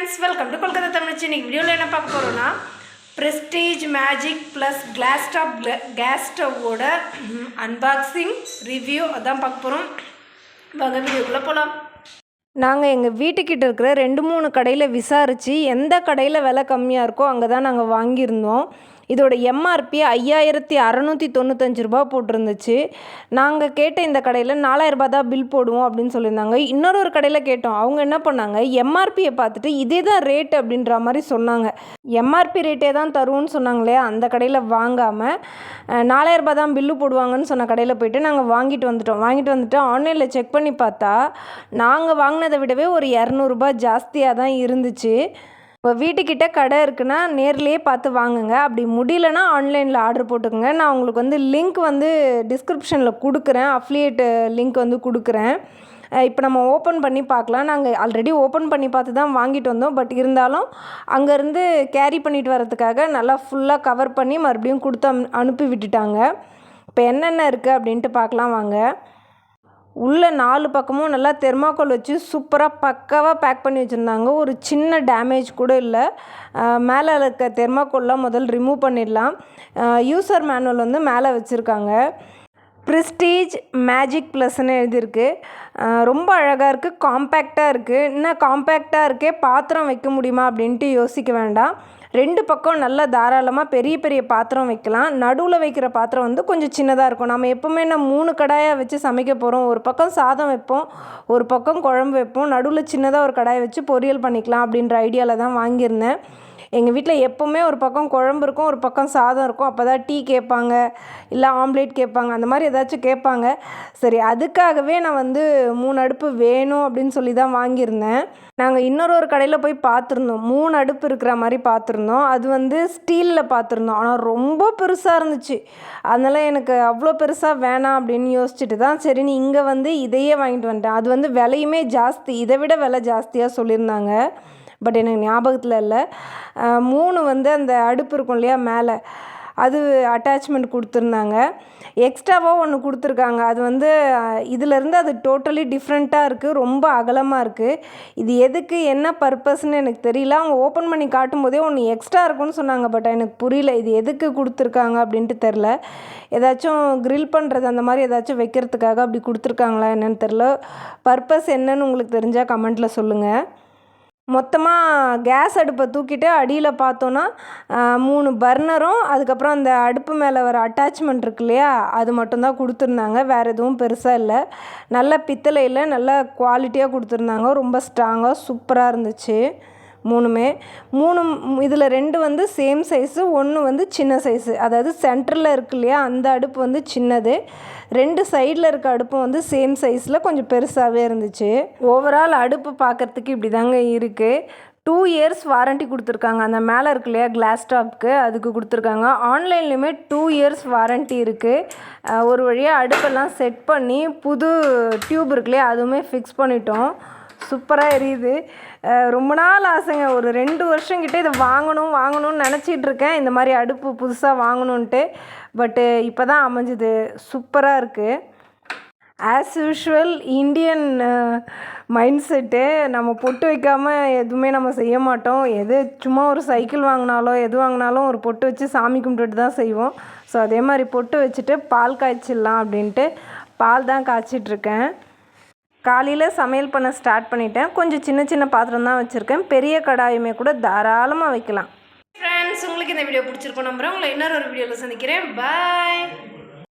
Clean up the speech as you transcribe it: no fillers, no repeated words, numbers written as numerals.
friends, welcome to Kolkata Tamil Channel. In video என்ன பார்க்க போறோம்னா Prestige Magic Plus gas stove ஓட unboxing review அதான் பார்க்க போறோம். வாங்க வீடியோக்குள்ள போலாம். நாங்கள் எங்கள் வீட்டுக்கிட்ட இருக்கிற 2-3 கடையில் விசாரித்து எந்த கடையில் விலை கம்மியாக இருக்கோ அங்கே தான் நாங்கள் வாங்கியிருந்தோம். இதோட எம்ஆர்பி 5695 ரூபா போட்டிருந்துச்சு. நாங்கள் கேட்ட இந்த கடையில் 4000 ரூபா தான் பில் போடுவோம் அப்படின்னு சொல்லியிருந்தாங்க. இன்னொரு கடையில் கேட்டோம். அவங்க என்ன பண்ணாங்க, எம்ஆர்பியை பார்த்துட்டு இதே தான் ரேட் அப்படின்ற மாதிரி சொன்னாங்க. எம்ஆர்பி ரேட்டே தான் தருவோன்னு சொன்னாங்களே, அந்த கடையில் வாங்காமல் 4000 ரூபா தான் பில்லு போடுவாங்கன்னு சொன்ன கடையில் போய்ட்டு நாங்கள் வாங்கிட்டு வந்துட்டு ஆன்லைனில் செக் பண்ணி பார்த்தா நாங்கள் வாங்கினதை விடவே ஒரு 200 ரூபா ஜாஸ்தியாக தான் இருந்துச்சு. இப்போ வீட்டுக்கிட்ட கடை இருக்குன்னா நேர்லேயே பார்த்து வாங்குங்க. அப்படி முடியலன்னா ஆன்லைனில் ஆர்டர் போட்டுக்கோங்க. நான் உங்களுக்கு லிங்க் டிஸ்கிரிப்ஷனில் கொடுக்குறேன், அஃபிலியேட் லிங்க் கொடுக்குறேன். இப்போ நம்ம ஓப்பன் பண்ணி பார்க்கலாம். நாங்கள் ஆல்ரெடி ஓப்பன் பண்ணி பார்த்து தான் வாங்கிட்டு வந்தோம். பட் இருந்தாலும் அங்கேருந்து கேரி பண்ணிட்டு வரதுக்காக நல்லா ஃபுல்லாக கவர் பண்ணி மறுபடியும் கொடுத்து அனுப்பி விட்டுட்டாங்க. இப்போ என்னென்ன இருக்குது அப்படின்ட்டு பார்க்கலாம் வாங்க. உள்ளே 4 பக்கமும் நல்லா தெர்மாக்கோல் வச்சு சூப்பராக பக்காவாக பேக் பண்ணி வச்சுருந்தாங்க. ஒரு சின்ன டேமேஜ் கூட இல்லை. மேலே இருக்க தெர்மாக்கோல்லாம் முதல்ல ரிமூவ் பண்ணிடலாம். யூசர் மேனுவல் மேலே வச்சுருக்காங்க. ப்ரெஸ்டீஜ் மேஜிக் ப்ளஸ்ன்னு எழுதியிருக்கு. ரொம்ப அழகாக இருக்குது, காம்பேக்டாக இருக்குது. இன்னும் காம்பேக்டாக இருக்கே, பாத்திரம் வைக்க முடியுமா அப்படின்ட்டு யோசிக்க வேண்டாம். 2 பக்கம் நல்லா தாராளமாக பெரிய பெரிய பாத்திரம் வைக்கலாம். நடுவில் வைக்கிற பாத்திரம் கொஞ்சம் சின்னதாக இருக்கும். நம்ம எப்போவுமே 3 கடாயாக வச்சு சமைக்க போகிறோம். ஒரு பக்கம் சாதம் வைப்போம், ஒரு பக்கம் குழம்பு வைப்போம், நடுவில் சின்னதாக ஒரு கடாயை வச்சு பொரியல் பண்ணிக்கலாம் அப்படின்ற ஐடியாவில் தான் வாங்கியிருந்தேன். எங்கள் வீட்டில் எப்போவுமே ஒரு பக்கம் குழம்பு இருக்கும், ஒரு பக்கம் சாதம் இருக்கும். அப்போ தான் டீ கேட்பாங்க, இல்லை ஆம்லேட் கேட்பாங்க, அந்த மாதிரி ஏதாச்சும் கேட்பாங்க. சரி, அதுக்காகவே நான் 3 அடுப்பு வேணும் அப்படின்னு சொல்லி தான் வாங்கியிருந்தேன். நாங்கள் இன்னொரு கடையில் போய் பார்த்துருந்தோம். 3 அடுப்பு இருக்கிற மாதிரி பார்த்துருந்தோம். அது ஸ்டீலில் பார்த்துருந்தோம். ஆனால் ரொம்ப பெருசாக இருந்துச்சு. அதனால் எனக்கு அவ்வளோ பெருசாக வேணாம் அப்படின்னு யோசிச்சுட்டு தான் சரி நீ இங்கே இதையே வாங்கிட்டு வந்துட்டேன். அது விலையுமே ஜாஸ்தி, இதை விட விலை ஜாஸ்தியாக சொல்லியிருந்தாங்க. பட் எனக்கு ஞாபகத்தில் இல்லை. 3 அந்த அடுப்பு இருக்கும் இல்லையா மேலே, அது அட்டாச்மெண்ட் கொடுத்துருந்தாங்க. எக்ஸ்ட்ராவாக ஒன்று கொடுத்துருக்காங்க. அது இதிலேருந்து அது டோட்டலி டிஃப்ரெண்ட்டாக இருக்குது, ரொம்ப அகலமாக இருக்குது. இது எதுக்கு என்ன பர்பஸ்ன்னு எனக்கு தெரியல. அவங்க ஓப்பன் பண்ணி காட்டும் போதே ஒன்று எக்ஸ்ட்ரா இருக்குன்னு சொன்னாங்க. பட் எனக்கு புரியல இது எதுக்கு கொடுத்துருக்காங்க அப்படின்ட்டு தெரில. ஏதாச்சும் க்ரில் பண்ணுறது அந்த மாதிரி ஏதாச்சும் வைக்கிறதுக்காக அப்படி கொடுத்துருக்காங்களா என்னன்னு தெரில. பர்பஸ் என்னன்னு உங்களுக்கு தெரிஞ்சால் கமெண்ட்டில் சொல்லுங்கள். மொத்தமாக கேஸ் அடுப்பை தூக்கிட்டு அடியில் பார்த்தோன்னா 3 பர்னரும் அதுக்கப்புறம் அந்த அடுப்பு மேலே வர அட்டாச்மெண்ட் இருக்கு இல்லையா, அது மட்டும்தான் கொடுத்துருந்தாங்க. வேறு எதுவும் பெருசாக இல்லை. நல்ல பித்தளையில் நல்ல குவாலிட்டியாக கொடுத்துருந்தாங்க. ரொம்ப ஸ்ட்ராங்காக சூப்பராக இருந்துச்சு. 3 இதில் 2 சேம் சைஸு, 1 சின்ன சைஸு. அதாவது சென்டரில் இருக்கு இல்லையா அந்த அடுப்பு சின்னது, 2 சைடில் இருக்க அடுப்பும் சேம் சைஸில் கொஞ்சம் பெருசாகவே இருந்துச்சு. ஓவரால் அடுப்பு பார்க்குறதுக்கு இப்படி தாங்க இருக்குது. 2 இயர்ஸ் வாரண்ட்டி கொடுத்துருக்காங்க. அந்த மேலே இருக்கு இல்லையா கிளாஸ் டாப்க்கு, அதுக்கு கொடுத்துருக்காங்க. ஆன்லைன்லேயுமே 2 இயர்ஸ் வாரண்ட்டி இருக்குது. ஒரு வழியாக அடுப்பெல்லாம் செட் பண்ணி புது டியூப் இருக்கு இல்லையா அதுவுமே ஃபிக்ஸ் பண்ணிட்டோம். சூப்பராக எரியுது. ரொம்ப நாள் ஆசைங்க, ஒரு 2 வருஷம் கிட்டே இதை வாங்கணும்னு நினச்சிட்ருக்கேன், இந்த மாதிரி அடுப்பு புதுசாக வாங்கணுன்ட்டு. பட்டு இப்போ தான் அமைஞ்சுது. சூப்பராக இருக்குது. As usual Indian mind set. நம்ம பொட்டு வைக்காமல் எதுவுமே நம்ம செய்ய மாட்டோம். சும்மா ஒரு சைக்கிள் வாங்கினாலோ எது வாங்கினாலும் ஒரு பொட்டு வச்சு சாமி கும்பிட்டுட்டு தான் செய்வோம். ஸோ அதே மாதிரி பொட்டு வச்சுட்டு பால் காய்ச்சிடலாம் அப்படின்ட்டு பால் தான் காய்ச்சிட்ருக்கேன். காலையில் சமையல் பண்ண ஸ்டார்ட் பண்ணிட்டேன். கொஞ்சம் சின்ன பாத்திரம் தான் வச்சுருக்கேன். பெரிய கடாயுமே கூட தாராளமாக வைக்கலாம். ஃப்ரெண்ட்ஸ், உங்களுக்கு இந்த வீடியோ பிடிச்சிருக்கோம் நம்புறேன். உங்களை இன்னொரு வீடியோவில் சந்திக்கிறேன். பாய்.